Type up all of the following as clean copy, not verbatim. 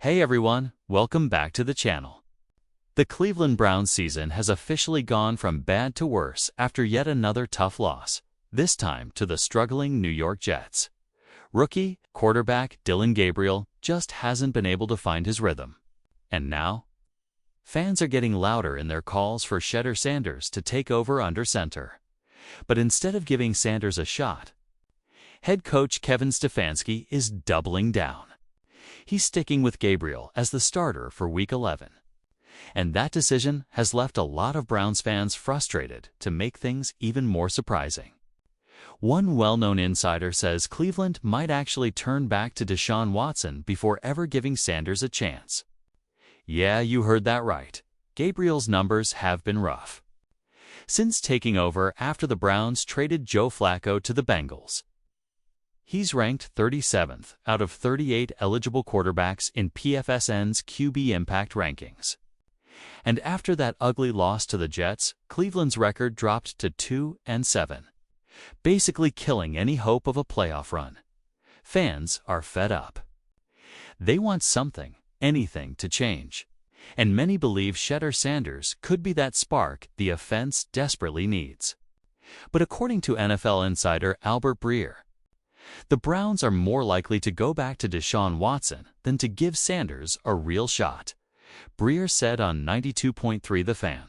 Hey everyone, welcome back to the channel. The Cleveland Browns season has officially gone from bad to worse after yet another tough loss, this time to the struggling New York Jets. Rookie quarterback Dillon Gabriel just hasn't been able to find his rhythm. And now, fans are getting louder in their calls for Shedeur Sanders to take over under center. But instead of giving Sanders a shot, head coach Kevin Stefanski is doubling down. He's sticking with Gabriel as the starter for Week 11. And that decision has left a lot of Browns fans frustrated to make things even more surprising. One well-known insider says Cleveland might actually turn back to Deshaun Watson before ever giving Sanders a chance. Yeah, you heard that right. Gabriel's numbers have been rough. Since taking over after the Browns traded Joe Flacco to the Bengals, he's ranked 37th out of 38 eligible quarterbacks in PFSN's QB Impact rankings. And after that ugly loss to the Jets, Cleveland's record dropped to 2-7, basically killing any hope of a playoff run. Fans are fed up. They want something, anything to change. And many believe Shedeur Sanders could be that spark the offense desperately needs. But according to NFL insider Albert Breer, the Browns are more likely to go back to Deshaun Watson than to give Sanders a real shot. Breer said on 92.3 The Fan,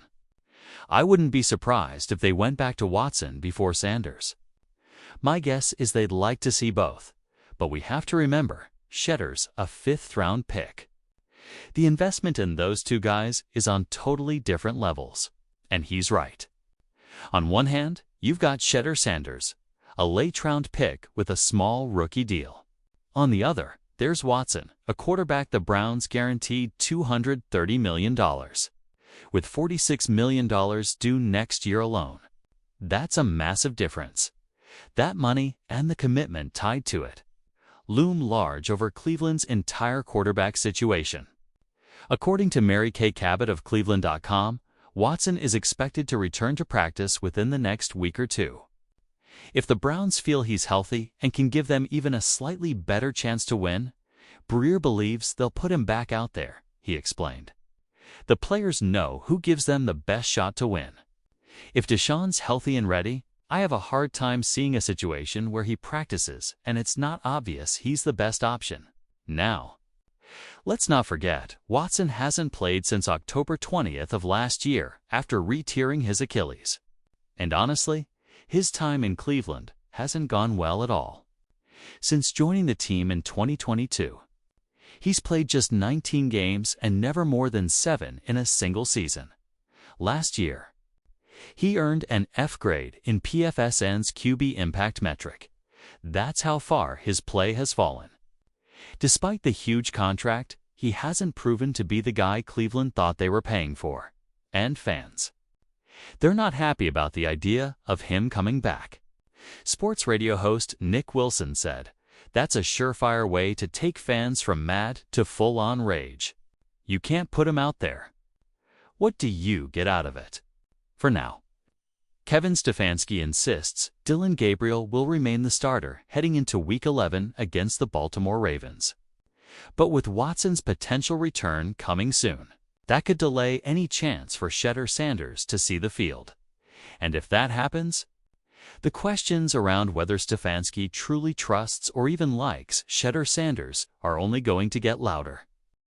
"I wouldn't be surprised if they went back to Watson before Sanders. My guess is they'd like to see both, but we have to remember, Shedeur's a fifth-round pick. The investment in those two guys is on totally different levels." And he's right. On one hand, you've got Shedeur Sanders, a late-round pick with a small rookie deal. On the other, there's Watson, a quarterback the Browns guaranteed $230 million, with $46 million due next year alone. That's a massive difference. That money and the commitment tied to it loom large over Cleveland's entire quarterback situation. According to Mary Kay Cabot of Cleveland.com, Watson is expected to return to practice within the next week or two. If the Browns feel he's healthy and can give them even a slightly better chance to win, Breer believes they'll put him back out there, he explained. The players know who gives them the best shot to win. If Deshaun's healthy and ready, I have a hard time seeing a situation where he practices and it's not obvious he's the best option. Now, let's not forget, Watson hasn't played since October 20th of last year after re-tearing his Achilles. And honestly, his time in Cleveland hasn't gone well at all. Since joining the team in 2022, he's played just 19 games and never more than 7 in a single season. Last year, he earned an F grade in PFSN's QB Impact metric. That's how far his play has fallen. Despite the huge contract, he hasn't proven to be the guy Cleveland thought they were paying for. And fans, they're not happy about the idea of him coming back. Sports radio host Nick Wilson said, "That's a surefire way to take fans from mad to full-on rage. You can't put him out there. What do you get out of it?" For now, Kevin Stefanski insists Dillon Gabriel will remain the starter heading into Week 11 against the Baltimore Ravens. But with Watson's potential return coming soon, that could delay any chance for Shedeur Sanders to see the field. And if that happens, the questions around whether Stefanski truly trusts or even likes Shedeur Sanders are only going to get louder.